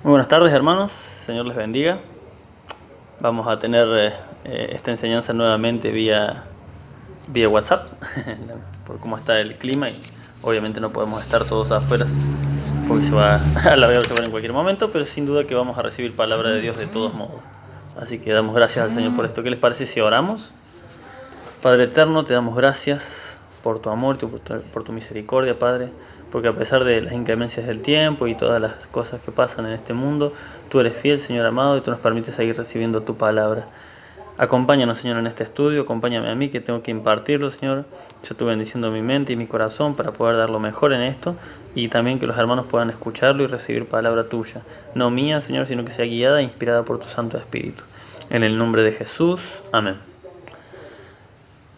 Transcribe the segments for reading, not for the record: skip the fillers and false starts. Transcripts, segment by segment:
Muy buenas tardes, hermanos. Señor les bendiga. Vamos a tener esta enseñanza nuevamente vía WhatsApp, por cómo está el clima y obviamente no podemos estar todos afuera porque se va a alargar el en cualquier momento, pero sin duda que vamos a recibir palabra de Dios de todos modos. Así que damos gracias al Señor por esto. ¿Qué les parece si oramos? Padre eterno, te damos gracias por tu amor, por tu misericordia, Padre, porque a pesar de las inclemencias del tiempo y todas las cosas que pasan en este mundo, tú eres fiel, Señor amado, y tú nos permites seguir recibiendo tu palabra. Acompáñanos, Señor, en este estudio, acompáñame a mí que tengo que impartirlo, Señor. Yo estoy bendiciendo mi mente y mi corazón para poder dar lo mejor en esto y también que los hermanos puedan escucharlo y recibir palabra tuya, no mía, Señor, sino que sea guiada e inspirada por tu Santo Espíritu. En el nombre de Jesús, amén.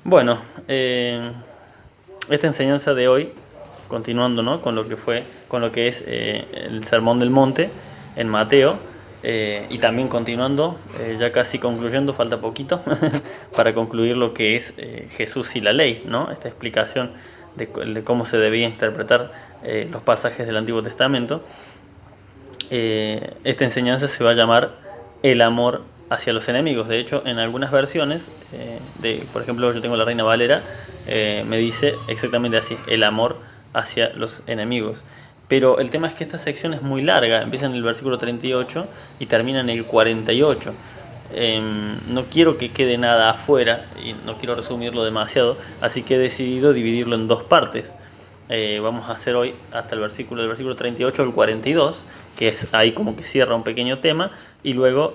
Bueno, esta enseñanza de hoy, continuando, ¿no?, con lo que es el Sermón del Monte en Mateo, y también continuando, ya casi concluyendo, falta poquito para concluir lo que es Jesús y la ley, ¿no? Esta explicación de cómo se debía interpretar los pasajes del Antiguo Testamento. Esta enseñanza se va a llamar el amor hacia los enemigos. De hecho, en algunas versiones, por ejemplo, yo tengo la Reina Valera, me dice exactamente así, el amor hacia los enemigos. Pero el tema es que esta sección es muy larga, empieza en el versículo 38 y termina en el 48. No quiero que quede nada afuera y no quiero resumirlo demasiado, así que he decidido dividirlo en dos partes. Vamos a hacer hoy hasta del versículo 38 al 42, que es ahí como que cierra un pequeño tema, y luego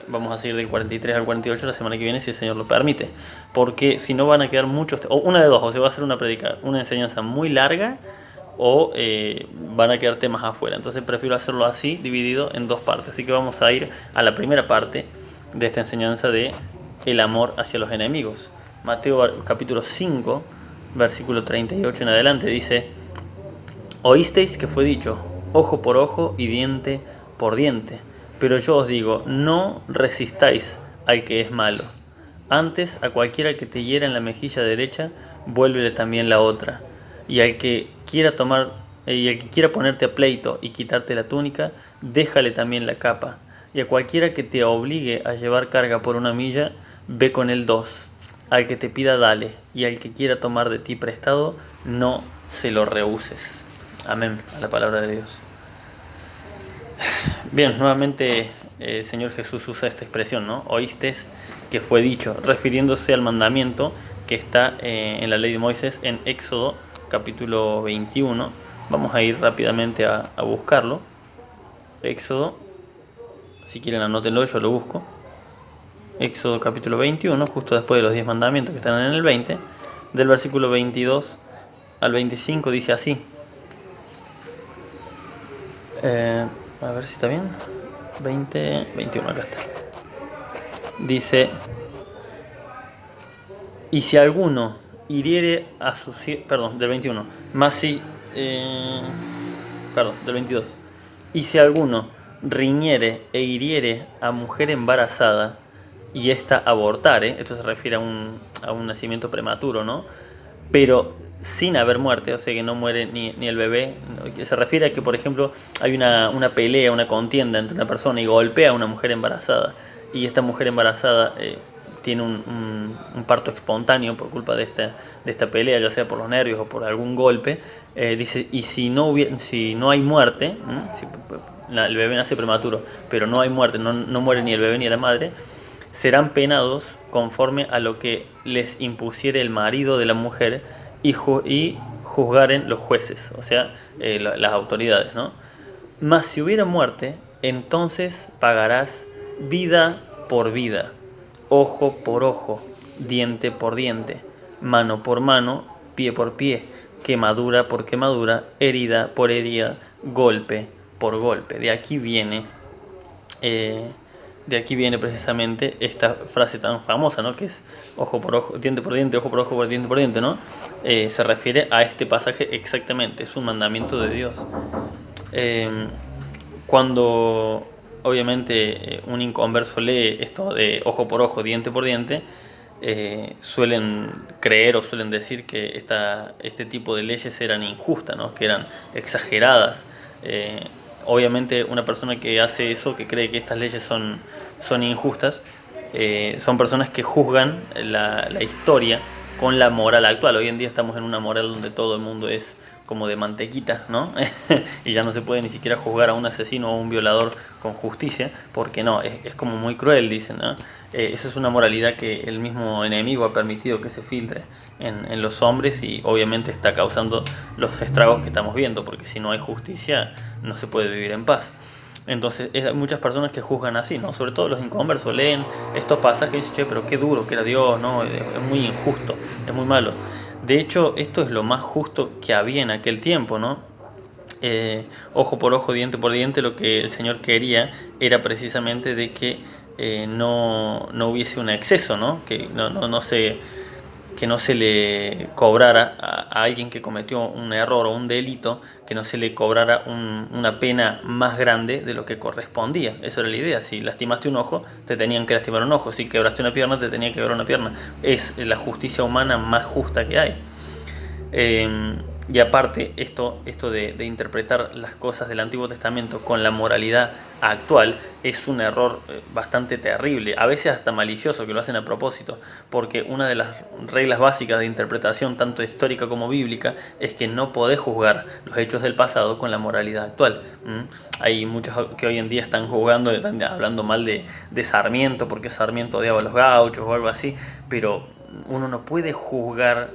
vamos a seguir del 43 al 48 la semana que viene, si el Señor lo permite, porque si no van a quedar muchos, o una de dos, o se va a hacer una enseñanza muy larga, o van a quedar temas afuera. Entonces prefiero hacerlo así, dividido en dos partes. Así que vamos a ir a la primera parte de esta enseñanza de el amor hacia los enemigos. Mateo capítulo 5, versículo 38 en adelante dice: Oísteis que fue dicho, ojo por ojo y diente por diente. Pero yo os digo, no resistáis al que es malo. Antes, a cualquiera que te hiera en la mejilla derecha, vuélvele también la otra. Y al que quiera ponerte a pleito y quitarte la túnica, déjale también la capa. Y a cualquiera que te obligue a llevar carga por 1 milla, ve con él 2. Al que te pida, dale, y al que quiera tomar de ti prestado, no se lo rehuses. Amén, a la palabra de Dios. Bien, nuevamente el Señor Jesús usa esta expresión, ¿no? Oíste que fue dicho, refiriéndose al mandamiento que está en la ley de Moisés en Éxodo capítulo 21. Vamos a ir rápidamente a buscarlo. Éxodo, si quieren anótenlo, yo lo busco. Éxodo capítulo 21, justo después de los 10 mandamientos que están en el 20, del versículo 22 al 25 dice así. A ver si está bien. 21, acá está. Dice: y si alguno hiriere a su perdón, del 21, más si perdón, del 22. Y si alguno riñere e hiriere a mujer embarazada y ésta abortare, esto se refiere a un nacimiento prematuro, ¿no? Pero sin haber muerte, o sea que no muere ni el bebé, se refiere a que, por ejemplo, hay una pelea, una contienda entre una persona y golpea a una mujer embarazada, y esta mujer embarazada tiene un parto espontáneo por culpa de esta pelea, ya sea por los nervios o por algún golpe. Dice, y si no hay muerte, si el bebé nace prematuro, pero no hay muerte, no muere ni el bebé ni la madre, serán penados conforme a lo que les impusiere el marido de la mujer y juzgaren los jueces, o sea, las autoridades, ¿no? Mas si hubiera muerte, entonces pagarás vida por vida, ojo por ojo, diente por diente, mano por mano, pie por pie, quemadura por quemadura, herida por herida, golpe por golpe. De aquí viene precisamente esta frase tan famosa, ¿no? Que es ojo por ojo, diente por diente, ojo por ojo, diente por diente, ¿no? Se refiere a este pasaje exactamente, es un mandamiento de Dios. Cuando obviamente un inconverso lee esto de ojo por ojo, diente por diente, suelen creer o suelen decir que este tipo de leyes eran injustas, ¿no? Que eran exageradas. Obviamente una persona que hace eso, que cree que estas leyes son injustas, son personas que juzgan la historia con la moral actual. Hoy en día estamos en una moral donde todo el mundo es como de mantequita, ¿no? Y ya no se puede ni siquiera juzgar a un asesino o un violador con justicia, porque no, es como muy cruel, dicen, ¿no? Eso es una moralidad que el mismo enemigo ha permitido que se filtre en los hombres y obviamente está causando los estragos que estamos viendo, porque si no hay justicia no se puede vivir en paz. Entonces, hay muchas personas que juzgan así, ¿no? Sobre todo los inconversos leen estos pasajes y dicen, che, pero qué duro que era Dios, ¿no? Es muy injusto, es muy malo. De hecho, esto es lo más justo que había en aquel tiempo, ¿no? Ojo por ojo, diente por diente, lo que el Señor quería era precisamente de que no hubiese un exceso, ¿no? Que que no se le cobrara a alguien que cometió un error o un delito, que no se le cobrara una pena más grande de lo que correspondía. Esa era la idea. Si lastimaste un ojo, te tenían que lastimar un ojo. Si quebraste una pierna, te tenían que quebrar una pierna. Es la justicia humana más justa que hay. Y aparte, esto de interpretar las cosas del Antiguo Testamento con la moralidad actual es un error bastante terrible, a veces hasta malicioso, que lo hacen a propósito, porque una de las reglas básicas de interpretación, tanto histórica como bíblica, es que no podés juzgar los hechos del pasado con la moralidad actual. Hay muchos que hoy en día están juzgando, están hablando mal de Sarmiento, porque Sarmiento odiaba a los gauchos o algo así, pero uno no puede juzgar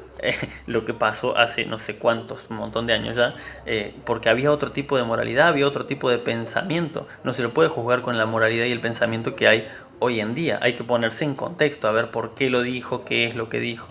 lo que pasó hace no sé cuántos, un montón de años ya, porque había otro tipo de moralidad, había otro tipo de pensamiento. No se lo puede juzgar con la moralidad y el pensamiento que hay hoy en día. Hay que ponerse en contexto, a ver por qué lo dijo, qué es lo que dijo.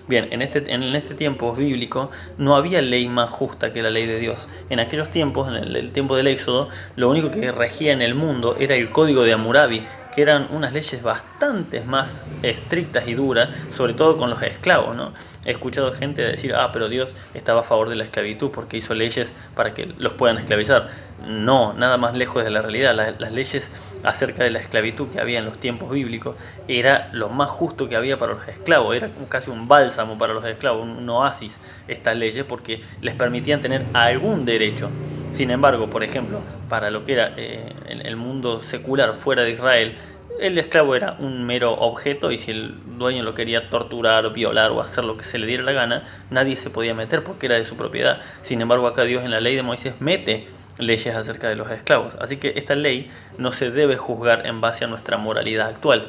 Bien, en este tiempo bíblico no había ley más justa que la ley de Dios. En aquellos tiempos, en el tiempo del Éxodo, lo único que regía en el mundo era el código de Hammurabi, que eran unas leyes bastante más estrictas y duras, sobre todo con los esclavos, ¿no? He escuchado gente decir, pero Dios estaba a favor de la esclavitud porque hizo leyes para que los puedan esclavizar. No, nada más lejos de la realidad. Las leyes acerca de la esclavitud que había en los tiempos bíblicos era lo más justo que había para los esclavos, era casi un bálsamo para los esclavos, un oasis estas leyes porque les permitían tener algún derecho. Sin embargo, por ejemplo, para lo que era el mundo secular fuera de Israel, el esclavo era un mero objeto y si el dueño lo quería torturar, violar o hacer lo que se le diera la gana, nadie se podía meter porque era de su propiedad. Sin embargo, acá Dios en la ley de Moisés mete leyes acerca de los esclavos. Así que esta ley no se debe juzgar en base a nuestra moralidad actual.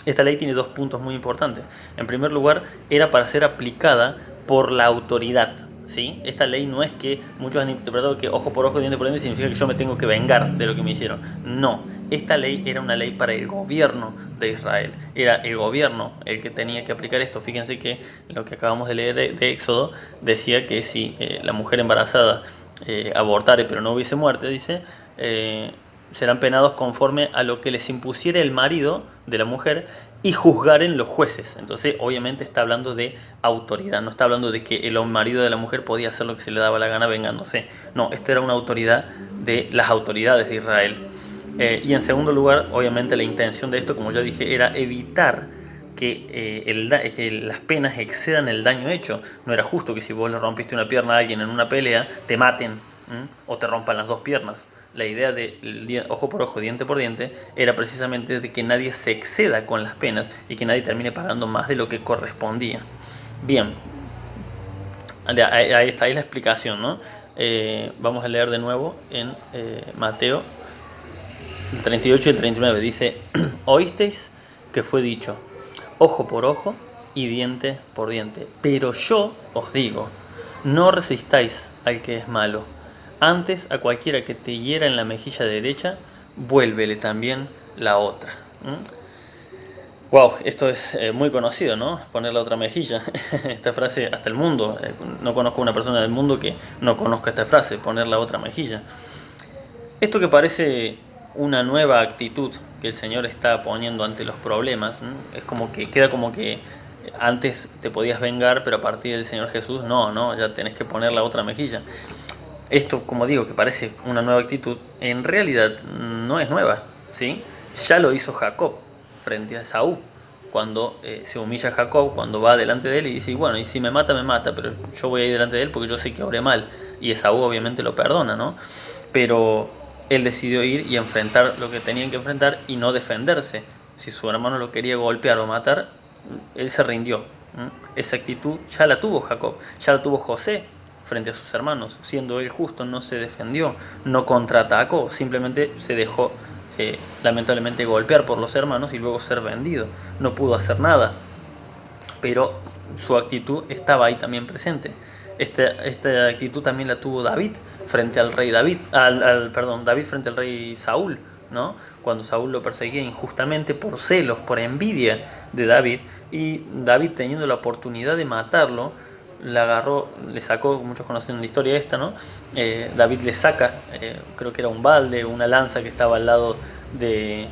Esta ley tiene dos puntos muy importantes. En primer lugar, era para ser aplicada por la autoridad. ¿Sí? Esta ley no es que muchos han interpretado que ojo por ojo, diente por diente significa que yo me tengo que vengar de lo que me hicieron. No, esta ley era una ley para el gobierno de Israel. Era el gobierno el que tenía que aplicar esto. Fíjense que lo que acabamos de leer de Éxodo decía que si la mujer embarazada abortare pero no hubiese muerte, dice, serán penados conforme a lo que les impusiera el marido de la mujer y juzgaren los jueces. Entonces, obviamente está hablando de autoridad, no está hablando de que el marido de la mujer podía hacer lo que se le daba la gana vengándose. No, esta era una autoridad de las autoridades de Israel. Y en segundo lugar, obviamente la intención de esto, como ya dije, era evitar que las penas excedan el daño hecho. No era justo que si vos le rompiste una pierna a alguien en una pelea, te maten o te rompan las dos piernas. La idea de ojo por ojo, diente por diente, era precisamente de que nadie se exceda con las penas y que nadie termine pagando más de lo que correspondía. Bien, ahí está, ahí la explicación, ¿no? Vamos a leer de nuevo en Mateo 38 y el 39. Dice, oísteis que fue dicho, ojo por ojo y diente por diente. Pero yo os digo, no resistáis al que es malo. Antes a cualquiera que te hiera en la mejilla derecha, vuélvele también la otra. Wow, esto es muy conocido, ¿no? Poner la otra mejilla. Esta frase hasta el mundo. No conozco una persona del mundo que no conozca esta frase, poner la otra mejilla. Esto que parece una nueva actitud que el Señor está poniendo ante los problemas, ¿no? Es como que queda como que antes te podías vengar, pero a partir del Señor Jesús no, ya tenés que poner la otra mejilla. Esto, como digo, que parece una nueva actitud, en realidad no es nueva, ¿sí? Ya lo hizo Jacob frente a Esaú, cuando se humilla Jacob, cuando va delante de él y dice, bueno, y si me mata, me mata, pero yo voy a ir delante de él porque yo sé que obré mal. y Esaú obviamente lo perdona, ¿no? Pero él decidió ir y enfrentar lo que tenían que enfrentar y no defenderse. Si su hermano lo quería golpear o matar, él se rindió. Esa actitud ya la tuvo Jacob, ya la tuvo José frente a sus hermanos. Siendo él justo, no se defendió, no contraatacó, simplemente se dejó lamentablemente golpear por los hermanos y luego ser vendido. No pudo hacer nada, pero su actitud estaba ahí también presente. Esta actitud también la tuvo David frente al rey David, David frente al rey Saúl, ¿no? Cuando Saúl lo perseguía injustamente por celos, por envidia de David, y David, teniendo la oportunidad de matarlo, le agarró, le sacó, muchos conocen la historia esta, ¿no? David le saca, creo que era un balde, una lanza que estaba al lado de,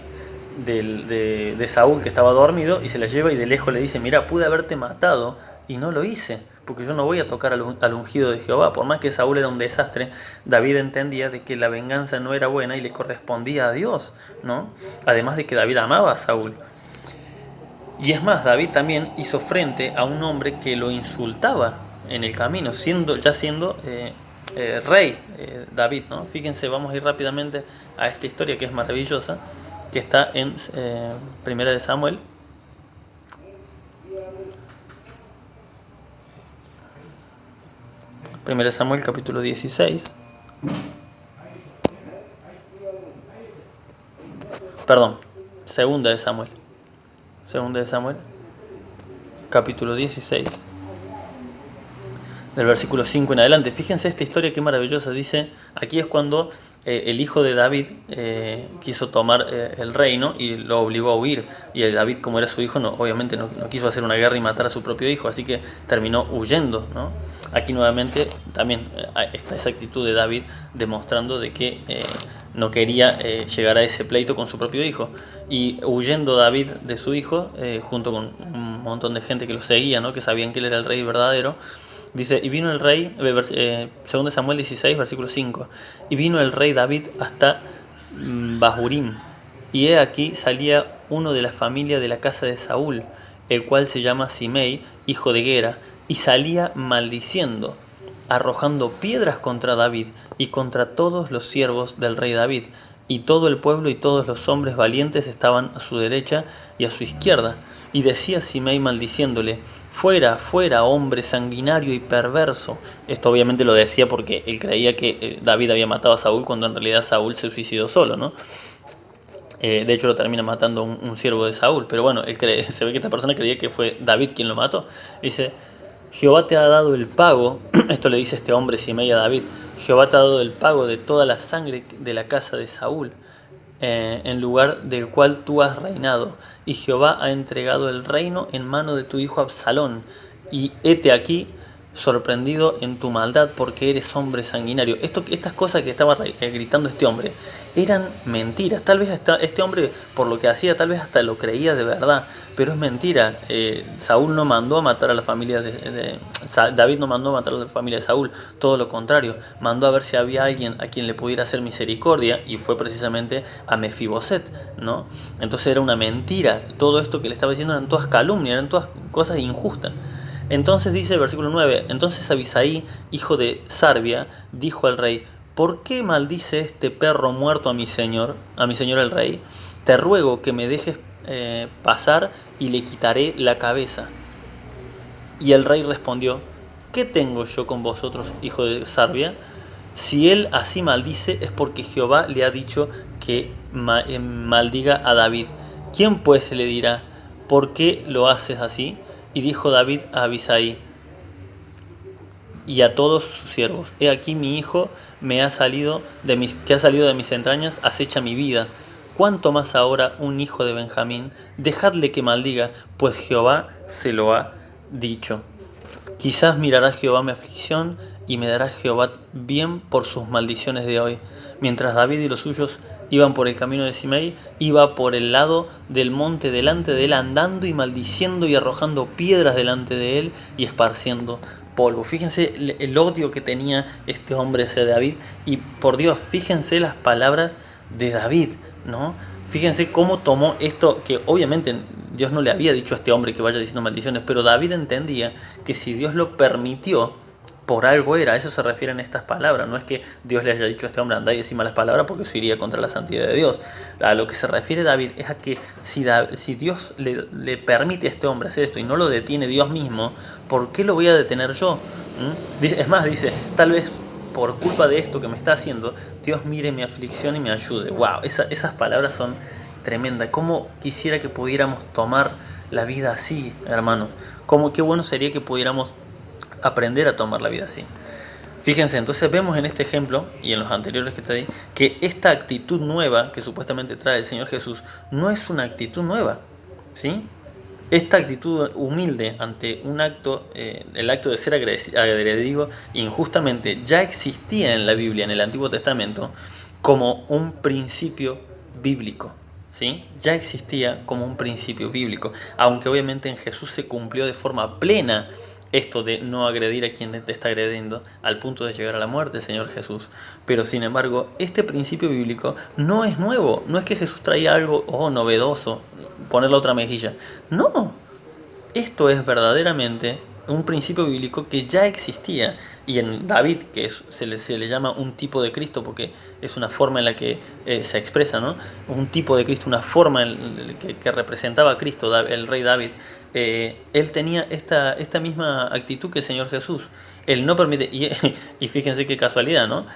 de Saúl, que estaba dormido, y se la lleva y de lejos le dice: mira, pude haberte matado y no lo hice, porque yo no voy a tocar al ungido de Jehová. Por más que Saúl era un desastre, David entendía de que la venganza no era buena y le correspondía a Dios, ¿no? Además de que David amaba a Saúl. Y es más, David también hizo frente a un hombre que lo insultaba en el camino, siendo rey David, ¿no? Fíjense, vamos a ir rápidamente a esta historia que es maravillosa, que está en Primera de Samuel. Primera de Samuel, capítulo 16. Perdón, Segunda de Samuel. Segunda de Samuel, capítulo 16. Del versículo 5 en adelante. Fíjense esta historia qué maravillosa. Dice, aquí es cuando el hijo de David quiso tomar el reino y lo obligó a huir. Y David, como era su hijo, obviamente no quiso hacer una guerra y matar a su propio hijo, así que terminó huyendo, ¿no? Aquí nuevamente también está esa actitud de David demostrando de que no quería llegar a ese pleito con su propio hijo. Y huyendo David de su hijo, junto con un montón de gente que lo seguía, ¿no? Que sabían que él era el rey verdadero. Dice, y vino el rey, 2 Samuel 16, versículo 5, y vino el rey David hasta Bahurim, y he aquí salía uno de la familia de la casa de Saúl, el cual se llama Simei, hijo de Gera, y salía maldiciendo, arrojando piedras contra David y contra todos los siervos del rey David, y todo el pueblo y todos los hombres valientes estaban a su derecha y a su izquierda. Y decía Simei maldiciéndole: fuera, fuera, hombre sanguinario y perverso. Esto obviamente lo decía porque él creía que David había matado a Saúl, cuando en realidad Saúl se suicidó solo, ¿no? De hecho lo termina matando un siervo de Saúl, pero bueno, se ve que esta persona creía que fue David quien lo mató. Dice: Jehová te ha dado el pago, esto le dice este hombre Simei a David: Jehová te ha dado el pago de toda la sangre de la casa de Saúl, en lugar del cual tú has reinado, y Jehová ha entregado el reino en mano de tu hijo Absalón, y hete aquí sorprendido en tu maldad, porque eres hombre sanguinario. Estas cosas que estaba gritando este hombre eran mentiras. Tal vez este hombre, por lo que hacía, tal vez hasta lo creía de verdad, pero es mentira. Saúl no mandó a matar a la familia David no mandó a matar a la familia de Saúl, todo lo contrario, mandó a ver si había alguien a quien le pudiera hacer misericordia, y fue precisamente a Mefiboset, ¿no? Entonces era una mentira. Todo esto que le estaba diciendo eran todas calumnias, eran todas cosas injustas. Entonces dice el versículo 9, entonces Abisaí, hijo de Sarbia, dijo al rey: ¿por qué maldice este perro muerto a mi señor el rey? Te ruego que me dejes pasar y le quitaré la cabeza. Y el rey respondió: ¿qué tengo yo con vosotros, hijo de Sarbia? Si él así maldice, es porque Jehová le ha dicho que maldiga a David. ¿Quién pues le dirá: ¿por qué lo haces así? Y dijo David a Abisaí y a todos sus siervos: he aquí mi hijo que ha salido de mis entrañas acecha mi vida. ¿Cuánto más ahora un hijo de Benjamín? Dejadle que maldiga, pues Jehová se lo ha dicho. Quizás mirará Jehová mi aflicción y me dará Jehová bien por sus maldiciones de hoy. Mientras David y los suyos iban por el camino de Simei, iba por el lado del monte delante de él, andando y maldiciendo y arrojando piedras delante de él y esparciendo polvo. Fíjense el odio que tenía este hombre hacia David, y por Dios, fíjense las palabras de David, ¿no? Fíjense cómo tomó esto, que obviamente Dios no le había dicho a este hombre que vaya diciendo maldiciones, pero David entendía que si Dios lo permitió, por algo era, a eso se refieren estas palabras. No es que Dios le haya dicho a este hombre andá y decir malas palabras porque eso iría contra la santidad de Dios. A lo que se refiere David es a que si Dios le permite a este hombre hacer esto y no lo detiene Dios mismo, ¿por qué lo voy a detener yo? Es más, dice, tal vez por culpa de esto que me está haciendo, Dios mire mi aflicción y me ayude. Wow, esas palabras son tremendas. ¿Cómo quisiera que pudiéramos tomar la vida así, hermanos? Qué bueno sería que pudiéramos aprender a tomar la vida así. Fíjense, entonces vemos en este ejemplo y en los anteriores que te di que esta actitud nueva que supuestamente trae el Señor Jesús no es una actitud nueva, ¿sí? Esta actitud humilde ante un acto, el acto de ser agredido injustamente, ya existía en la Biblia, en el Antiguo Testamento, como un principio bíblico. ¿Sí? Ya existía como un principio bíblico, aunque obviamente en Jesús se cumplió de forma plena esto de no agredir a quien te está agrediendo al punto de llegar a la muerte, Señor Jesús. Pero sin embargo, este principio bíblico no es nuevo, no es que Jesús traía algo novedoso, poner la otra mejilla. No, esto es verdaderamente un principio bíblico que ya existía. Y en David, que se le llama un tipo de Cristo porque es una forma en la que se expresa, ¿no? Un tipo de Cristo, una forma que representaba a Cristo, el rey David. Él tenía esta misma actitud que el Señor Jesús. Él no permite, y fíjense qué casualidad, ¿no?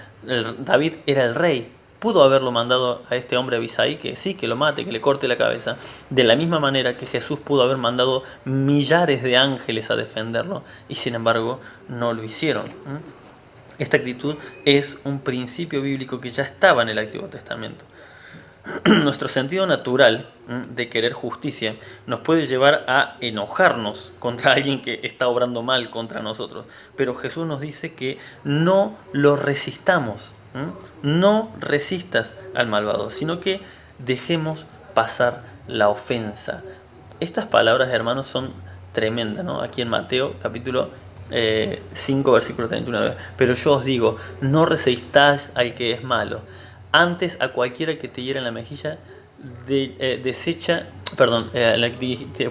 David era el rey. Pudo haberlo mandado a este hombre Abisai que sí, que lo mate, que le corte la cabeza, de la misma manera que Jesús pudo haber mandado millares de ángeles a defenderlo, y sin embargo no lo hicieron. Esta actitud es un principio bíblico que ya estaba en el Antiguo Testamento. Nuestro sentido natural de querer justicia nos puede llevar a enojarnos contra alguien que está obrando mal contra nosotros, pero Jesús nos dice que no lo resistamos. No resistas al malvado, sino que dejemos pasar la ofensa. Estas palabras, hermanos, son tremendas, ¿no? Aquí en Mateo, capítulo 5, versículo 39. Pero yo os digo, no resistáis al que es malo. Antes a cualquiera que te hiera en la mejilla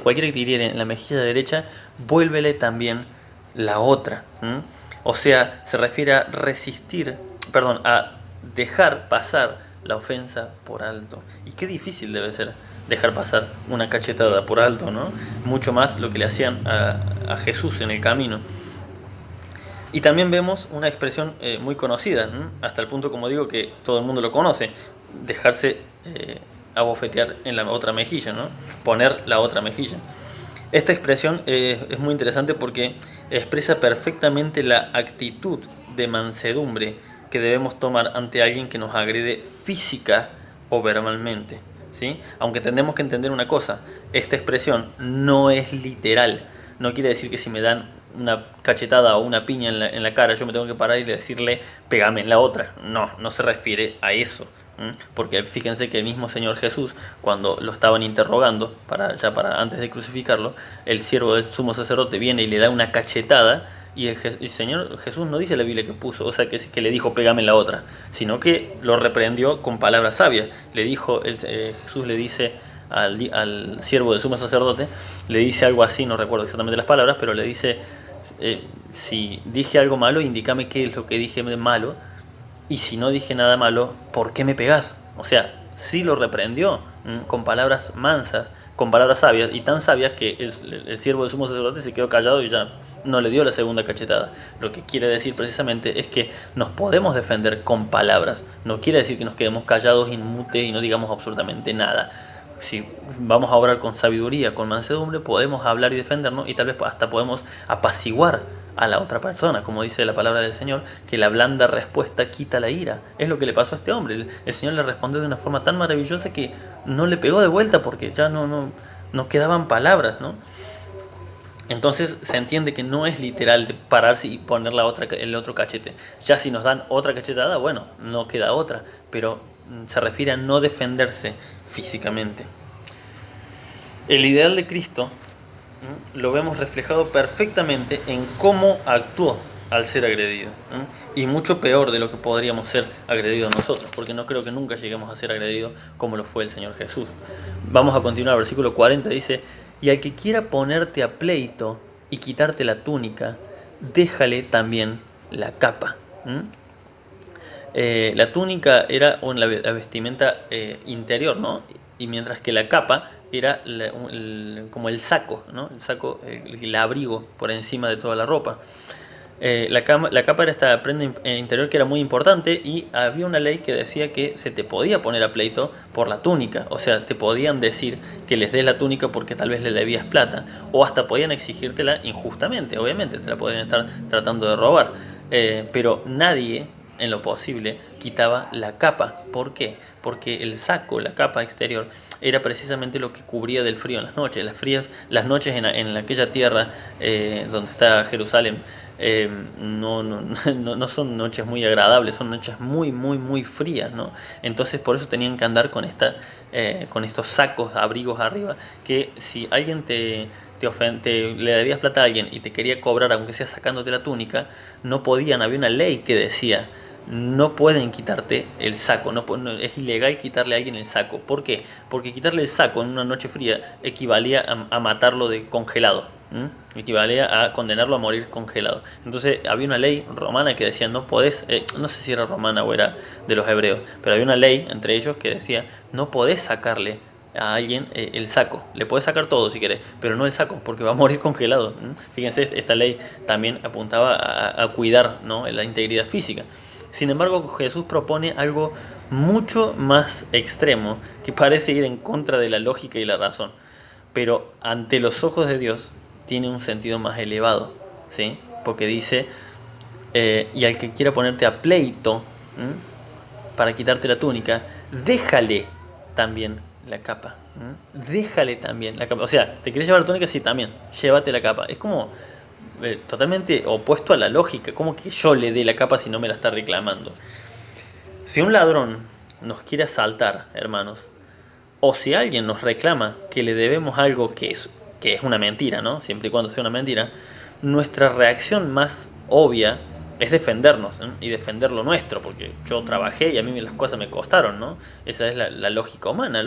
cualquiera que te hiriere en la mejilla derecha, vuélvele también la otra. O sea, se refiere a a dejar pasar la ofensa por alto. Y qué difícil debe ser dejar pasar una cachetada por alto, ¿no? Mucho más lo que le hacían a Jesús en el camino. Y también vemos una expresión muy conocida, hasta el punto, como digo, que todo el mundo lo conoce: dejarse abofetear en la otra mejilla, ¿no? Poner la otra mejilla. Esta expresión es muy interesante porque expresa perfectamente la actitud de mansedumbre que debemos tomar ante alguien que nos agrede física o verbalmente, ¿sí? Aunque tenemos que entender una cosa: esta expresión no es literal. No quiere decir que si me dan una cachetada o una piña en la cara yo me tengo que parar y decirle pégame en la otra. No se refiere a eso. Porque fíjense que el mismo Señor Jesús, cuando lo estaban interrogando para antes de crucificarlo, el siervo del sumo sacerdote viene y le da una cachetada, y el Señor Jesús no dice en la Biblia que puso, o sea, que le dijo pégame en la otra, sino que lo reprendió con palabras sabias. Jesús le dice al siervo del sumo sacerdote, le dice algo así, no recuerdo exactamente las palabras, pero le dice, si dije algo malo, indícame qué es lo que dije de malo, y si no dije nada malo, ¿por qué me pegás? O sea, sí lo reprendió con palabras mansas, con palabras sabias, y tan sabias que el siervo del sumo sacerdote se quedó callado y ya no le dio la segunda cachetada. Lo que quiere decir precisamente es que nos podemos defender con palabras. No quiere decir que nos quedemos callados, inmutes y no digamos absolutamente nada. Si vamos a obrar con sabiduría, con mansedumbre, podemos hablar y defendernos, y tal vez hasta podemos apaciguar a la otra persona, como dice la palabra del Señor, que la blanda respuesta quita la ira. Es lo que le pasó a este hombre. El Señor le respondió de una forma tan maravillosa que no le pegó de vuelta porque ya no quedaban palabras, ¿no? Entonces se entiende que no es literal de pararse y poner el otro cachete. Ya si nos dan otra cachetada, bueno, no queda otra, pero se refiere a no defenderse físicamente. El ideal de Cristo lo vemos reflejado perfectamente en cómo actuó al ser agredido, y mucho peor de lo que podríamos ser agredidos nosotros, porque no creo que nunca lleguemos a ser agredidos como lo fue el Señor Jesús. Vamos a continuar, versículo 40 dice: y al que quiera ponerte a pleito y quitarte la túnica, déjale también la capa. La túnica era la vestimenta interior, ¿no? Y mientras que la capa era como el saco, ¿no? El saco, el abrigo por encima de toda la ropa. La capa era esta prenda interior que era muy importante, y había una ley que decía que se te podía poner a pleito por la túnica. O sea, te podían decir que les des la túnica porque tal vez le debías plata, o hasta podían exigírtela injustamente. Obviamente te la podían estar tratando de robar, pero nadie en lo posible quitaba la capa. ¿Por qué? Porque el saco, la capa exterior, era precisamente lo que cubría del frío en las noches. Las noches en aquella tierra donde está Jerusalén, no son noches muy agradables, son noches muy, muy, muy frías, ¿no? Entonces por eso tenían que andar con estos sacos, abrigos arriba, que si alguien le debías plata a alguien y te quería cobrar, aunque sea sacándote la túnica, no podían. Había una ley que decía: no pueden quitarte el saco, es ilegal quitarle a alguien el saco. ¿Por qué? Porque quitarle el saco en una noche fría equivalía a matarlo de congelado, equivalía a condenarlo a morir congelado. Entonces había una ley romana que decía: no podés, no sé si era romana o era de los hebreos, pero había una ley entre ellos que decía: no podés sacarle a alguien el saco. Le podés sacar todo si querés, pero no el saco, porque va a morir congelado. Fíjense, esta ley también apuntaba a cuidar, ¿no?, la integridad física. Sin embargo, Jesús propone algo mucho más extremo, que parece ir en contra de la lógica y la razón, pero ante los ojos de Dios tiene un sentido más elevado, ¿sí? Porque dice: y al que quiera ponerte a pleito, para quitarte la túnica, déjale también la capa. Déjale también la capa. O sea, ¿te querés llevar la túnica? Sí, también, llévate la capa. Es como totalmente opuesto a la lógica. ¿Cómo que yo le dé la capa si no me la está reclamando? Si un ladrón nos quiere asaltar, hermanos, o si alguien nos reclama que le debemos algo que es una mentira, ¿no? Siempre y cuando sea una mentira, nuestra reacción más obvia es defendernos, ¿eh? Y defender lo nuestro, porque yo trabajé y a mí las cosas me costaron, ¿no? Esa es la lógica humana,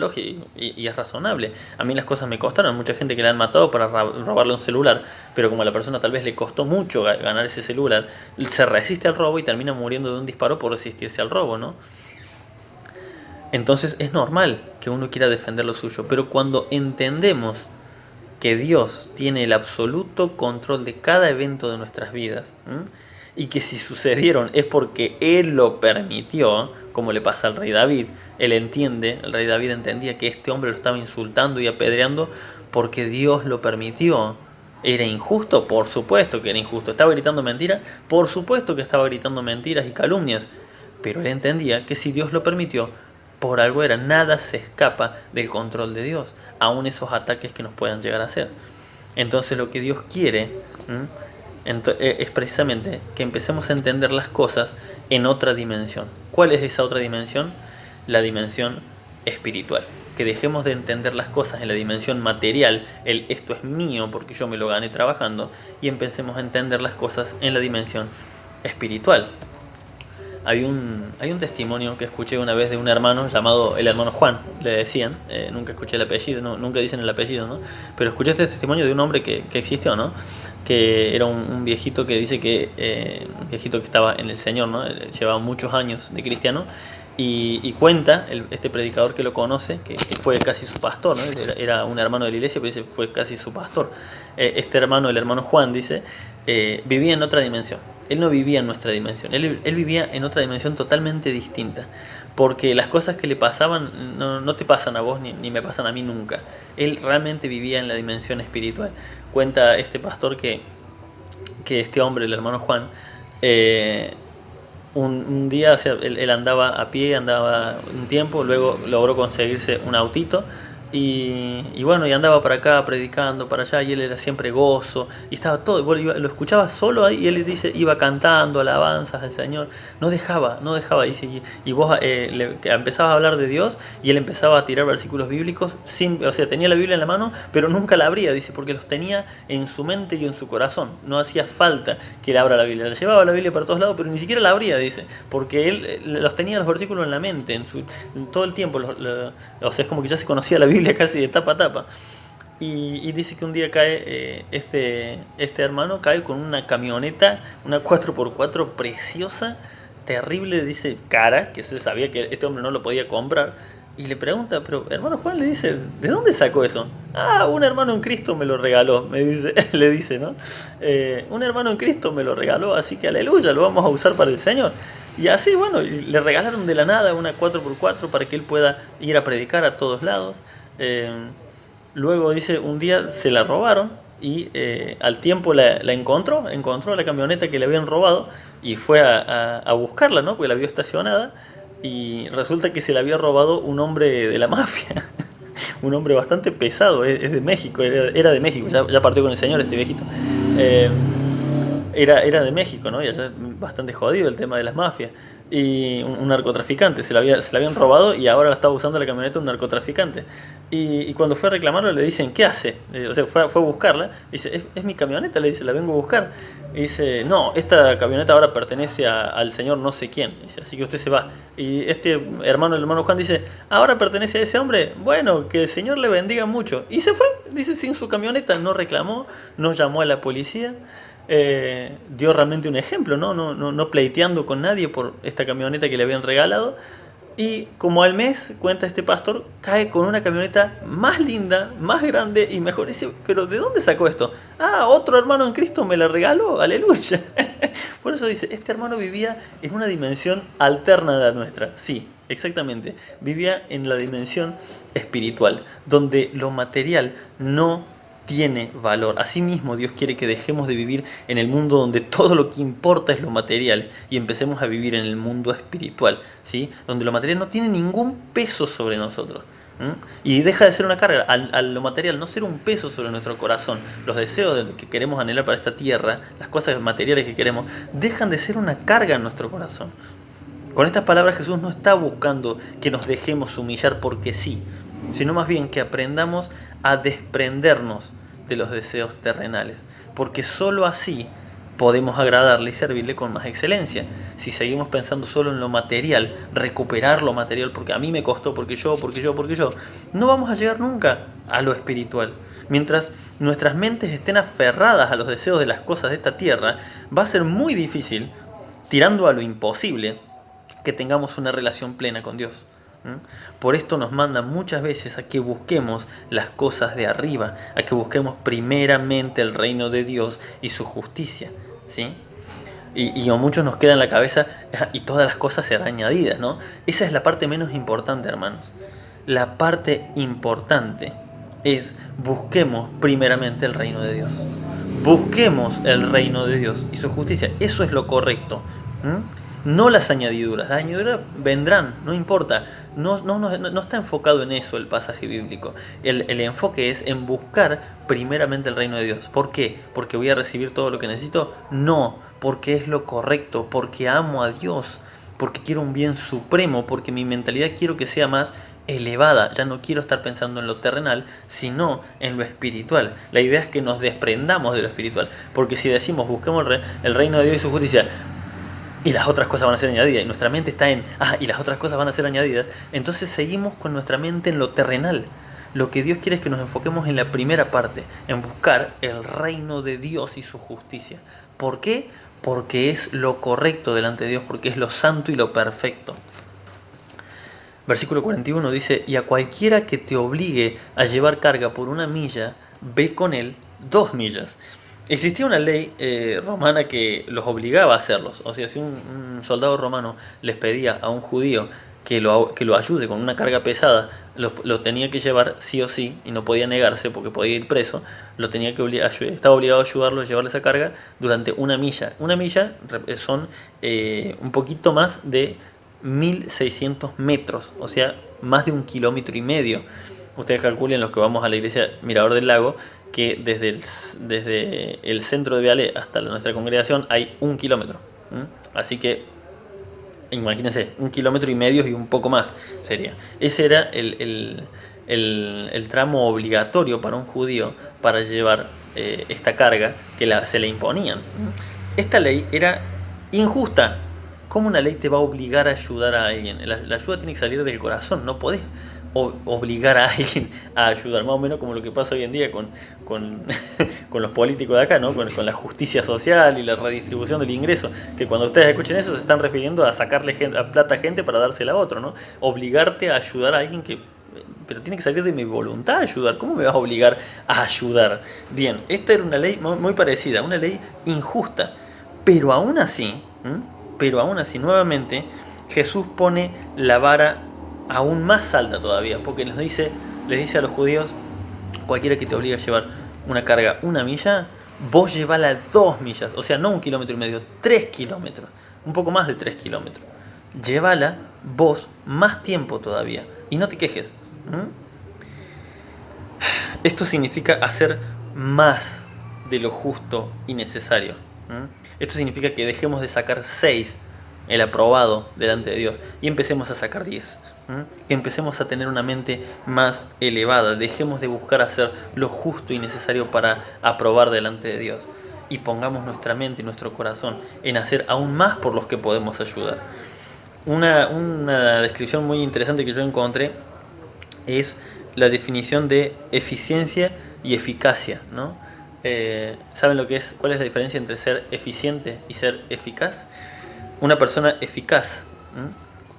y es razonable. A mí las cosas me costaron. Mucha gente que le han matado para robarle un celular, pero como a la persona tal vez le costó mucho ganar ese celular, se resiste al robo y termina muriendo de un disparo por resistirse al robo, ¿no? Entonces es normal que uno quiera defender lo suyo, pero cuando entendemos que Dios tiene el absoluto control de cada evento de nuestras vidas, y que si sucedieron es porque Él lo permitió, como le pasa al rey David. El rey David entendía que este hombre lo estaba insultando y apedreando porque Dios lo permitió. ¿Era injusto? Por supuesto que era injusto. ¿Estaba gritando mentiras? Por supuesto que estaba gritando mentiras y calumnias. Pero él entendía que si Dios lo permitió, por algo era. Nada se escapa del control de Dios, aun esos ataques que nos puedan llegar a hacer. Entonces lo que Dios quiere es precisamente que empecemos a entender las cosas en otra dimensión. ¿Cuál es esa otra dimensión? La dimensión espiritual. Que dejemos de entender las cosas en la dimensión material, esto es mío porque yo me lo gané trabajando, y empecemos a entender las cosas en la dimensión espiritual. Hay un testimonio que escuché una vez de un hermano llamado el hermano Juan, le decían, nunca escuché el apellido, nunca dicen el apellido, ¿no? Pero escuché este testimonio de un hombre que existió, ¿no? Que era un viejito que dice que, un viejito que estaba en el Señor, ¿no? Llevaba muchos años de cristiano, y cuenta este predicador que lo conoce, que fue casi su pastor, ¿no? Era un hermano de la iglesia, pero dice fue casi su pastor. Este hermano, el hermano Juan, dice, vivía en otra dimensión. Él no vivía en nuestra dimensión, él vivía en otra dimensión totalmente distinta, porque las cosas que le pasaban no te pasan a vos ni me pasan a mí nunca. Él realmente vivía en la dimensión espiritual. Cuenta este pastor que este hombre, el hermano Juan, un día, o sea, él andaba a pie, andaba un tiempo, luego logró conseguirse un autito, y bueno, y andaba para acá predicando, para allá, y él era siempre gozo, y estaba todo, lo escuchaba solo ahí, y él dice, iba cantando alabanzas al Señor, no dejaba, dice, y vos empezabas a hablar de Dios, y él empezaba a tirar versículos bíblicos, o sea, tenía la Biblia en la mano, pero nunca la abría, dice, porque los tenía en su mente y en su corazón. No hsea falta que él abra la Biblia, le llevaba la Biblia para todos lados, pero ni siquiera la abría, dice, porque él los tenía los versículos en la mente, en todo el tiempo, o sea, es como que ya se conocía la Biblia casi de tapa a tapa. y dice que un día cae este hermano, cae con una camioneta, una 4x4 preciosa, terrible, dice cara, que se sabía que este hombre no lo podía comprar. Y le pregunta, pero hermano Juan, le dice, ¿de dónde sacó eso? Ah, un hermano en Cristo me lo regaló, me dice, le dice, ¿no? Un hermano en Cristo me lo regaló, así que aleluya, lo vamos a usar para el Señor. Y así, bueno, le regalaron de la nada una 4x4 para que él pueda ir a predicar a todos lados. Eh, Luego dice, un día se la robaron y al tiempo la encontró la camioneta que le habían robado y fue a buscarla, ¿no? Porque la vio estacionada y resulta que se la había robado un hombre de la mafia, un hombre bastante pesado, es de México, era de México, ya partió con el señor este viejito. Eh, era de México, ¿no? Y allá es bastante jodido el tema de las mafias. Y un narcotraficante, se la habían robado y ahora la estaba usando la camioneta un narcotraficante. Y cuando fue a reclamarlo le dicen, ¿qué hace? O sea, fue a buscarla. Dice, es mi camioneta, le dice, la vengo a buscar. Y dice, no, esta camioneta ahora pertenece al señor no sé quién. Dice, así que usted se va. Y este hermano, el hermano Juan, dice, ahora pertenece a ese hombre. Bueno, que el señor le bendiga mucho. Y se fue, dice, sin su camioneta, no reclamó, no llamó a la policía. Dio realmente un ejemplo, no pleiteando con nadie por esta camioneta que le habían regalado. Y como al mes, cuenta este pastor, cae con una camioneta más linda, más grande y mejor. Dice, pero ¿de dónde sacó esto? Ah, otro hermano en Cristo me la regaló, aleluya. Por eso dice, este hermano vivía en una dimensión alterna de la nuestra. Sí, exactamente. Vivía en la dimensión espiritual, donde lo material no tiene valor. Asimismo, Dios quiere que dejemos de vivir en el mundo donde todo lo que importa es lo material y empecemos a vivir en el mundo espiritual, ¿sí? Donde lo material no tiene ningún peso sobre nosotros. Y deja de ser una carga, a lo material no ser un peso sobre nuestro corazón. Los deseos que queremos anhelar para esta tierra, las cosas materiales que queremos, dejan de ser una carga en nuestro corazón. Con estas palabras Jesús no está buscando que nos dejemos humillar porque sí, sino más bien que aprendamos a desprendernos de los deseos terrenales, porque sólo así podemos agradarle y servirle con más excelencia. Si seguimos pensando solo en lo material, recuperar lo material, porque a mí me costó, porque yo, no vamos a llegar nunca a lo espiritual. Mientras nuestras mentes estén aferradas a los deseos de las cosas de esta tierra, va a ser muy difícil, tirando a lo imposible, que tengamos una relación plena con Dios. Por esto nos manda muchas veces a que busquemos las cosas de arriba, a que busquemos primeramente el reino de Dios y su justicia, ¿sí? Y a muchos nos queda en la cabeza, y todas las cosas serán añadidas, ¿no? Esa es la parte menos importante, hermanos. La parte importante es busquemos primeramente el reino de Dios. Busquemos el reino de Dios y su justicia. Eso es lo correcto. No las añadiduras. Las añadiduras vendrán, no importa. No está enfocado en eso el pasaje bíblico. El enfoque es en buscar primeramente el reino de Dios. ¿Por qué? ¿Porque voy a recibir todo lo que necesito? No, porque es lo correcto, porque amo a Dios, porque quiero un bien supremo, porque mi mentalidad quiero que sea más elevada. Ya no quiero estar pensando en lo terrenal, sino en lo espiritual. La idea es que nos desprendamos de lo espiritual, porque si decimos busquemos el reino de Dios y su justicia, y las otras cosas van a ser añadidas, y nuestra mente está en, y las otras cosas van a ser añadidas, entonces seguimos con nuestra mente en lo terrenal. Lo que Dios quiere es que nos enfoquemos en la primera parte, en buscar el reino de Dios y su justicia. ¿Por qué? Porque es lo correcto delante de Dios, porque es lo santo y lo perfecto. Versículo 41 dice, y a cualquiera que te obligue a llevar carga por 1 milla, ve con él 2 millas. Existía una ley romana que los obligaba a hacerlos. O sea, si un soldado romano les pedía a un judío que lo ayude con una carga pesada, lo tenía que llevar sí o sí, y no podía negarse porque podía ir preso, estaba obligado a ayudarlo a llevarle esa carga durante 1 milla. 1 milla son un poquito más de 1600 metros, o sea, más de 1,5 kilómetros. Ustedes calculen, los que vamos a la iglesia Mirador del Lago, que desde el centro de Viale hasta nuestra congregación hay 1 kilómetro. Así que imagínense, 1,5 kilómetros y un poco más sería. Ese era el tramo obligatorio para un judío para llevar esta carga que se le imponían. Esta ley era injusta. ¿Cómo una ley te va a obligar a ayudar a alguien? La ayuda tiene que salir del corazón. No podés obligar a alguien a ayudar, más o menos como lo que pasa hoy en día con, con los políticos de acá, ¿no? Con la justicia social y la redistribución del ingreso, que cuando ustedes escuchen eso se están refiriendo a sacarle plata a gente para dársela a otro, ¿no? Obligarte a ayudar a alguien que... Pero tiene que salir de mi voluntad ayudar. ¿Cómo me vas a obligar a ayudar? Bien, esta era una ley muy parecida, una ley injusta. Pero aún así, nuevamente, Jesús pone la vara aún más alta todavía, porque les dice a los judíos, cualquiera que te obligue a llevar una carga 1 milla, vos llevala 2 millas, o sea, no 1,5 kilómetros, 3 kilómetros, un poco más de 3 kilómetros. Llévala vos más tiempo todavía y no te quejes. Esto significa hacer más de lo justo y necesario. Esto significa que dejemos de sacar 6, el aprobado, delante de Dios, y empecemos a sacar 10. Que empecemos a tener una mente más elevada. Dejemos de buscar hacer lo justo y necesario para aprobar delante de Dios. Y pongamos nuestra mente y nuestro corazón en hacer aún más por los que podemos ayudar. Una descripción muy interesante que yo encontré es la definición de eficiencia y eficacia, ¿no? ¿Saben lo que es? ¿Cuál es la diferencia entre ser eficiente y ser eficaz? Una persona eficaz,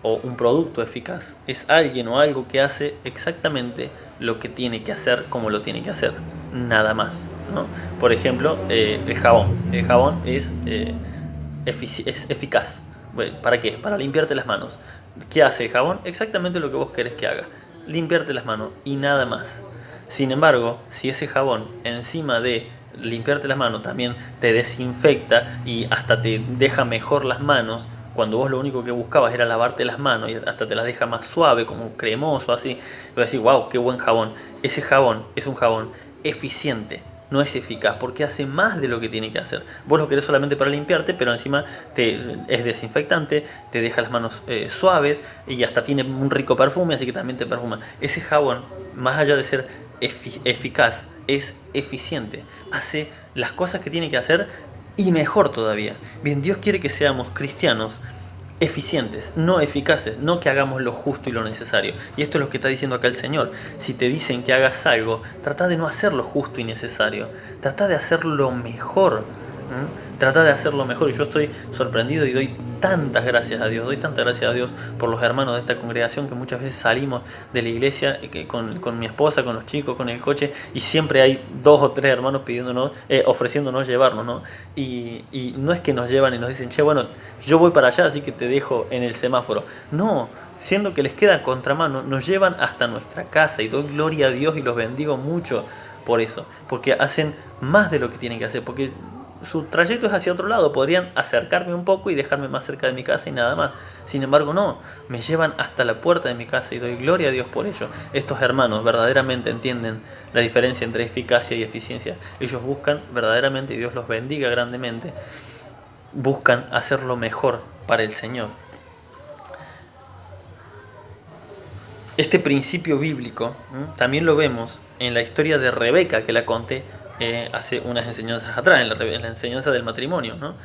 o un producto eficaz, es alguien o algo que hace exactamente lo que tiene que hacer como lo tiene que hacer, nada más, ¿no? Por ejemplo, el jabón. El jabón es eficaz. ¿Para qué? Para limpiarte las manos. ¿Qué hace el jabón? Exactamente lo que vos querés que haga. Limpiarte las manos y nada más. Sin embargo, si ese jabón encima de limpiarte las manos también te desinfecta y hasta te deja mejor las manos, cuando vos lo único que buscabas era lavarte las manos y hasta te las deja más suave, como cremoso, así, vas a decir, wow, qué buen jabón. Ese jabón es un jabón eficiente, no es eficaz, porque hace más de lo que tiene que hacer. Vos lo querés solamente para limpiarte, pero encima es desinfectante, te deja las manos suaves y hasta tiene un rico perfume, así que también te perfuma. Ese jabón, más allá de ser eficaz, es eficiente, hace las cosas que tiene que hacer y mejor todavía. Bien, Dios quiere que seamos cristianos eficientes, no eficaces, no que hagamos lo justo y lo necesario. Y esto es lo que está diciendo acá el Señor. Si te dicen que hagas algo, trata de no hacer lo justo y necesario, trata de hacerlo mejor. Trata de hacerlo mejor. Y yo estoy sorprendido y doy tantas gracias a Dios, por los hermanos de esta congregación, que muchas veces salimos de la iglesia con mi esposa, con los chicos, con el coche, y siempre hay 2 o 3 hermanos pidiéndonos, ofreciéndonos llevarnos, ¿no? Y no es que nos llevan y nos dicen, che, bueno, yo voy para allá, así que te dejo en el semáforo. No, siendo que les queda contramano, nos llevan hasta nuestra casa, y doy gloria a Dios y los bendigo mucho por eso, porque hacen más de lo que tienen que hacer, porque su trayecto es hacia otro lado, podrían acercarme un poco y dejarme más cerca de mi casa y nada más. Sin embargo, no, me llevan hasta la puerta de mi casa y doy gloria a Dios por ello. Estos hermanos verdaderamente entienden la diferencia entre eficacia y eficiencia. Ellos buscan verdaderamente, y Dios los bendiga grandemente, buscan hacer lo mejor para el Señor. Este principio bíblico también lo vemos en la historia de Rebeca, que la conté hace unas enseñanzas atrás, en la enseñanza del matrimonio, ¿no?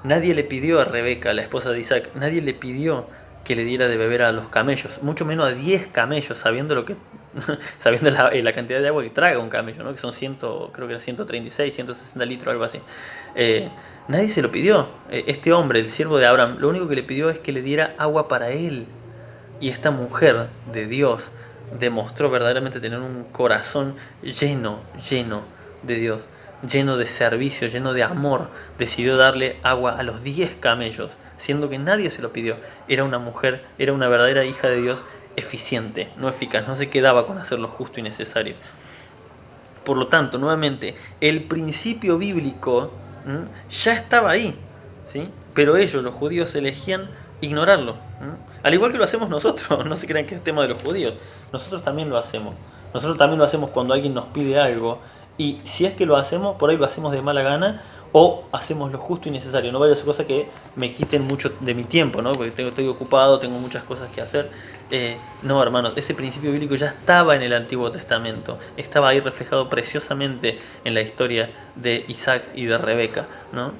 Nadie le pidió a Rebeca, la esposa de Isaac, nadie le pidió que le diera de beber a los camellos, mucho menos a 10 camellos, sabiendo sabiendo la cantidad de agua que traga un camello, ¿no? Que son creo que eran 136, 160 litros, algo así. Nadie se lo pidió. Este hombre, el siervo de Abraham, lo único que le pidió es que le diera agua para él. Y esta mujer de Dios demostró verdaderamente tener un corazón lleno de Dios, lleno de servicio, lleno de amor. Decidió darle agua a los 10 camellos, siendo que nadie se lo pidió. Era una mujer, era una verdadera hija de Dios, eficiente, no eficaz, no se quedaba con hacer lo justo y necesario. Por lo tanto, nuevamente, el principio bíblico ya estaba ahí, ¿sí? Pero ellos, los judíos, elegían ignorarlo. Al igual que lo hacemos nosotros, no se crean que es tema de los judíos, nosotros también lo hacemos. Nosotros también lo hacemos cuando alguien nos pide algo, y si es que lo hacemos, por ahí lo hacemos de mala gana, o hacemos lo justo y necesario. No vaya a ser cosa que me quiten mucho de mi tiempo, ¿no? Porque estoy ocupado, tengo muchas cosas que hacer. No, hermanos, ese principio bíblico ya estaba en el Antiguo Testamento, estaba ahí reflejado preciosamente en la historia de Isaac y de Rebeca, ¿no?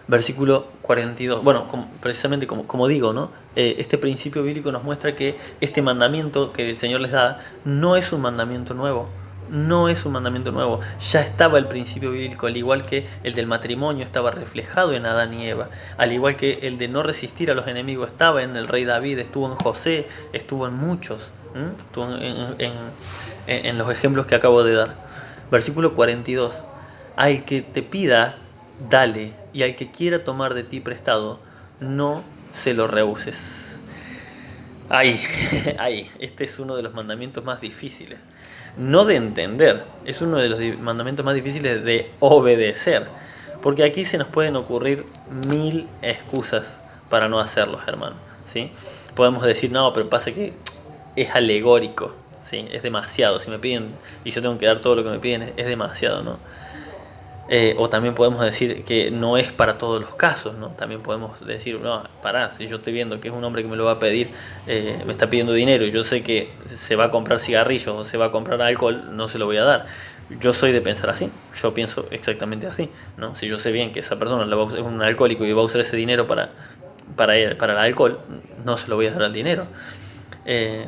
Versículo 42. Bueno, precisamente como digo, ¿no? Este principio bíblico nos muestra que este mandamiento que el Señor les da no es un mandamiento nuevo. No es un mandamiento nuevo. Ya estaba el principio bíblico, al igual que el del matrimonio estaba reflejado en Adán y Eva, al igual que el de no resistir a los enemigos estaba en el rey David, estuvo en José, estuvo en muchos, estuvo en los ejemplos que acabo de dar. Versículo 42. Al que te pida, dale, y al que quiera tomar de ti prestado, no se lo rehuses. Ay, ay, este es uno de los mandamientos más difíciles. No de entender, es uno de los mandamientos más difíciles de obedecer. Porque aquí se nos pueden ocurrir 1000 excusas para no hacerlo, hermano. ¿Sí? Podemos decir, no, pero pasa que es alegórico, ¿sí? Es demasiado. Si me piden y yo tengo que dar todo lo que me piden, es demasiado, ¿no? O también podemos decir que no es para todos los casos, ¿no? También podemos decir, no, pará, si yo estoy viendo que es un hombre que me lo va a pedir, me está pidiendo dinero y yo sé que se va a comprar cigarrillos o se va a comprar alcohol, no se lo voy a dar. Yo soy de pensar así, yo pienso exactamente así, ¿no? Si yo sé bien que esa persona es un alcohólico y va a usar ese dinero para el alcohol, no se lo voy a dar al dinero.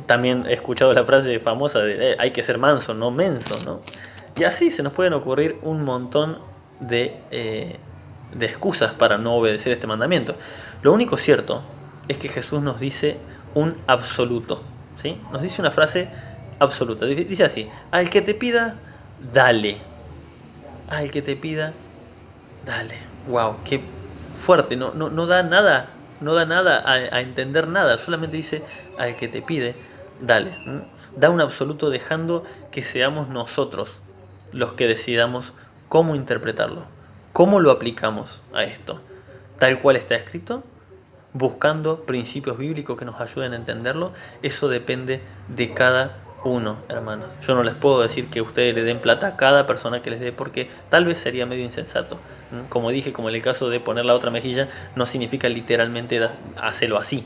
También he escuchado la frase famosa de hay que ser manso, no menso, ¿no? Y así se nos pueden ocurrir un montón de excusas para no obedecer este mandamiento. Lo único cierto es que Jesús nos dice un absoluto, ¿sí? Nos dice una frase absoluta. Dice así, al que te pida, dale. Al que te pida, dale. Wow, qué fuerte, no da nada, no da nada a entender nada, solamente dice al que te pide, dale. Da un absoluto dejando que seamos nosotros los que decidamos cómo interpretarlo, cómo lo aplicamos a esto, tal cual está escrito, buscando principios bíblicos que nos ayuden a entenderlo. Eso depende de cada uno, hermano. Yo no les puedo decir que ustedes le den plata a cada persona que les dé, porque tal vez sería medio insensato. Como dije, como en el caso de poner la otra mejilla, no significa literalmente hacerlo así.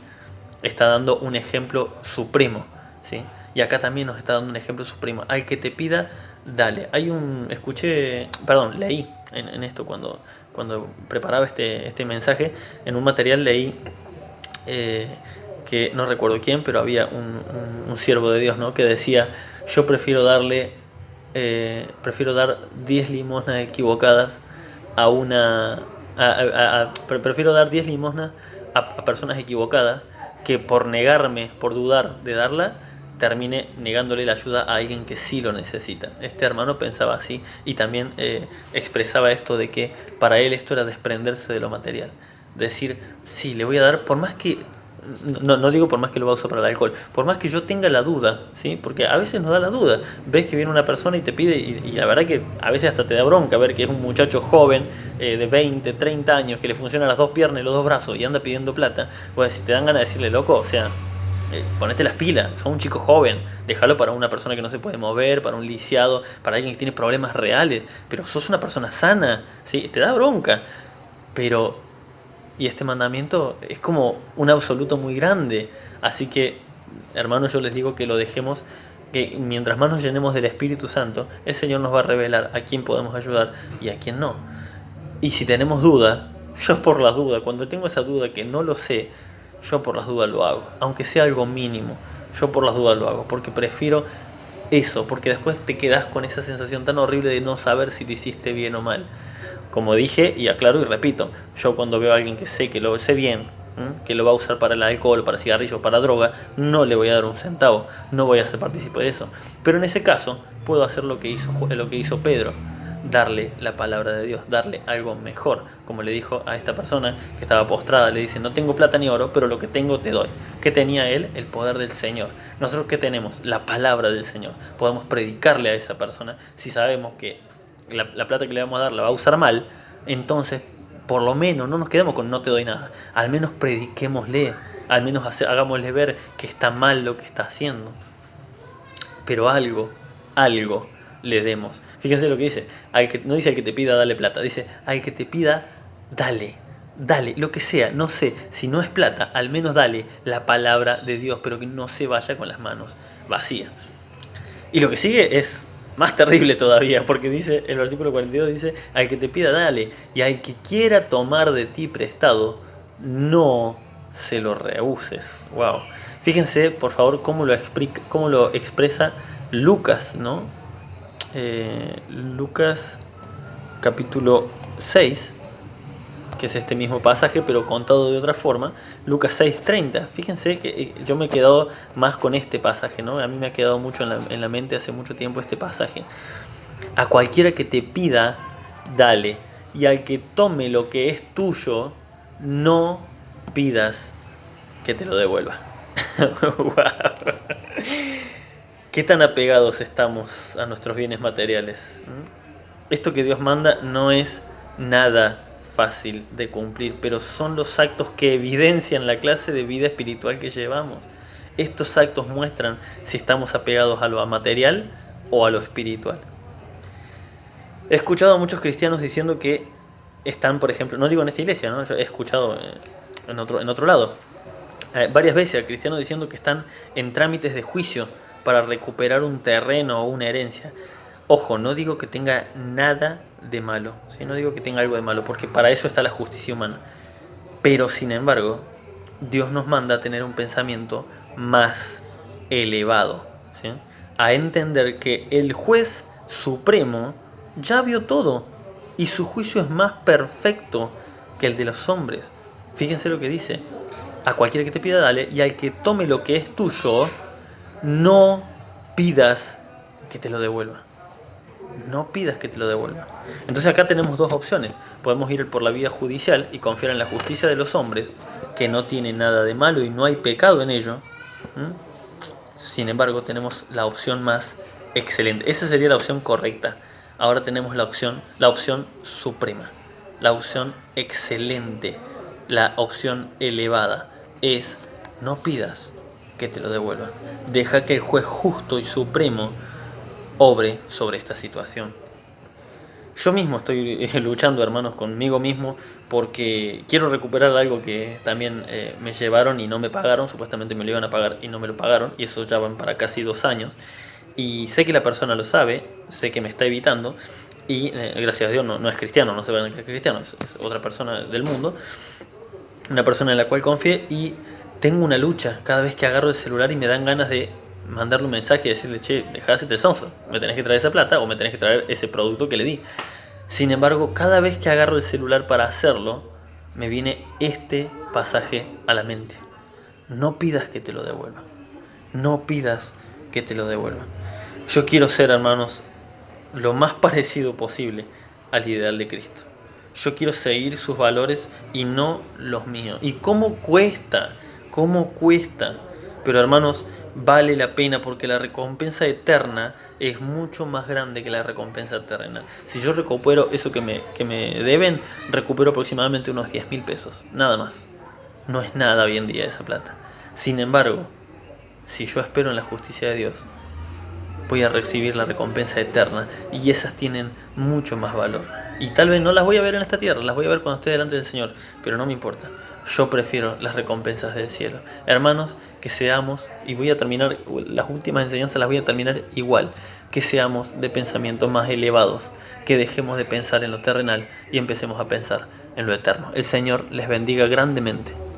Está dando un ejemplo supremo, ¿sí? Y acá también nos está dando un ejemplo supremo. Al que te pida, dale. Leí en esto cuando preparaba este mensaje, en un material leí que no recuerdo quién, pero había un siervo de Dios, ¿no? Que decía, yo prefiero dar 10 limosnas equivocadas a una... prefiero dar 10 limosnas a personas equivocadas que por negarme, por dudar de darla, termine negándole la ayuda a alguien que sí lo necesita. Este hermano pensaba así y también expresaba esto de que para él esto era desprenderse de lo material. Decir, sí, le voy a dar, por más que, no digo por más que lo va a usar para el alcohol, por más que yo tenga la duda, ¿sí? Porque a veces nos da la duda. Ves que viene una persona y te pide, y la verdad que a veces hasta te da bronca ver que es un muchacho joven de 20, 30 años que le funcionan las dos piernas y los dos brazos y anda pidiendo plata. Pues si te dan ganas de decirle, loco, o sea, ponete las pilas, sos un chico joven, déjalo para una persona que no se puede mover, para un lisiado, para alguien que tiene problemas reales, pero sos una persona sana, ¿sí? Te da bronca, pero, y este mandamiento es como un absoluto muy grande, así que, hermanos, yo les digo que lo dejemos, que mientras más nos llenemos del Espíritu Santo, el Señor nos va a revelar a quién podemos ayudar y a quién no. Y si tenemos duda, yo por las dudas, cuando tengo esa duda que no lo sé, yo por las dudas lo hago, aunque sea algo mínimo, yo por las dudas lo hago, porque prefiero eso, porque después te quedas con esa sensación tan horrible de no saber si lo hiciste bien o mal. Como dije, y aclaro y repito, yo cuando veo a alguien que sé que lo sé bien, que lo va a usar para el alcohol, para cigarrillos, para droga, no le voy a dar un centavo, no voy a ser partícipe de eso. Pero en ese caso, puedo hacer lo que hizo Pedro, darle la palabra de Dios, darle algo mejor, como le dijo a esta persona que estaba postrada, le dice, no tengo plata ni oro, pero lo que tengo te doy. ¿Qué tenía él? El poder del Señor. Nosotros, ¿qué tenemos? La palabra del Señor. Podemos predicarle a esa persona si sabemos que la plata que le vamos a dar la va a usar mal, entonces por lo menos no nos quedemos con no te doy nada, al menos prediquémosle, al menos hagámosle ver que está mal lo que está haciendo, pero algo le demos. Fíjense lo que dice, no dice al que te pida dale plata, dice al que te pida dale, lo que sea, no sé, si no es plata, al menos dale la palabra de Dios, pero que no se vaya con las manos vacías. Y lo que sigue es más terrible todavía, porque dice, el versículo 42 dice, al que te pida dale, y al que quiera tomar de ti prestado, no se lo rehuses. Wow. Fíjense, por favor, cómo lo expresa Lucas, ¿no? Lucas capítulo 6, que es este mismo pasaje, pero contado de otra forma. Lucas 6:30. Fíjense que yo me he quedado más con este pasaje, ¿no? A mí me ha quedado mucho en la mente hace mucho tiempo este pasaje. A cualquiera que te pida, dale. Y al que tome lo que es tuyo, no pidas que te lo devuelva. Wow. ¿Qué tan apegados estamos a nuestros bienes materiales? Esto que Dios manda no es nada fácil de cumplir, pero son los actos que evidencian la clase de vida espiritual que llevamos. Estos actos muestran si estamos apegados a lo material o a lo espiritual. He escuchado a muchos cristianos diciendo que están, por ejemplo, no digo en esta iglesia, ¿no? Yo he escuchado en otro lado, varias veces al cristiano diciendo que están en trámites de juicio para recuperar un terreno o una herencia. Ojo, no digo que tenga nada de malo, ¿sí? No digo que tenga algo de malo, porque para eso está la justicia humana. Pero sin embargo, Dios nos manda a tener un pensamiento más elevado, ¿sí? A entender que el juez supremo ya vio todo y su juicio es más perfecto que el de los hombres. Fíjense lo que dice: a cualquiera que te pida dale, y al que tome lo que es tuyo, no pidas que te lo devuelva. No pidas que te lo devuelva. Entonces acá tenemos dos opciones. Podemos ir por la vía judicial y confiar en la justicia de los hombres, que no tiene nada de malo y no hay pecado en ello. Sin embargo, tenemos la opción más excelente. Esa sería la opción correcta. Ahora tenemos la opción suprema, la opción excelente, la opción elevada. Es: no pidas que te lo devuelvan. Deja que el juez justo y supremo obre sobre esta situación. Yo mismo estoy luchando, hermanos, conmigo mismo, porque quiero recuperar algo que también me llevaron y no me pagaron. Supuestamente me lo iban a pagar y no me lo pagaron, y eso ya van para casi 2 años. Y sé que la persona lo sabe, sé que me está evitando, y gracias a Dios no es cristiano, no se van a creer cristiano, es otra persona del mundo, una persona en la cual confié, y tengo una lucha cada vez que agarro el celular y me dan ganas de mandarle un mensaje y decirle: che, dejá de hacerte sonso, me tenés que traer esa plata o me tenés que traer ese producto que le di. Sin embargo, cada vez que agarro el celular para hacerlo, me viene este pasaje a la mente: no pidas que te lo devuelvan. No pidas que te lo devuelvan. Yo quiero ser, hermanos, lo más parecido posible al ideal de Cristo. Yo quiero seguir sus valores y no los míos. ¿Y cómo cuesta? ¿Cómo cuesta? Pero, hermanos, vale la pena, porque la recompensa eterna es mucho más grande que la recompensa terrenal. Si yo recupero eso que me deben, recupero aproximadamente unos 10.000 pesos, nada más. No es nada hoy en día esa plata. Sin embargo, si yo espero en la justicia de Dios, voy a recibir la recompensa eterna, y esas tienen mucho más valor. Y tal vez no las voy a ver en esta tierra, las voy a ver cuando esté delante del Señor, pero no me importa. Yo prefiero las recompensas del cielo. Hermanos, que seamos, y voy a terminar, las últimas enseñanzas las voy a terminar igual, que seamos de pensamientos más elevados, que dejemos de pensar en lo terrenal y empecemos a pensar en lo eterno. El Señor les bendiga grandemente.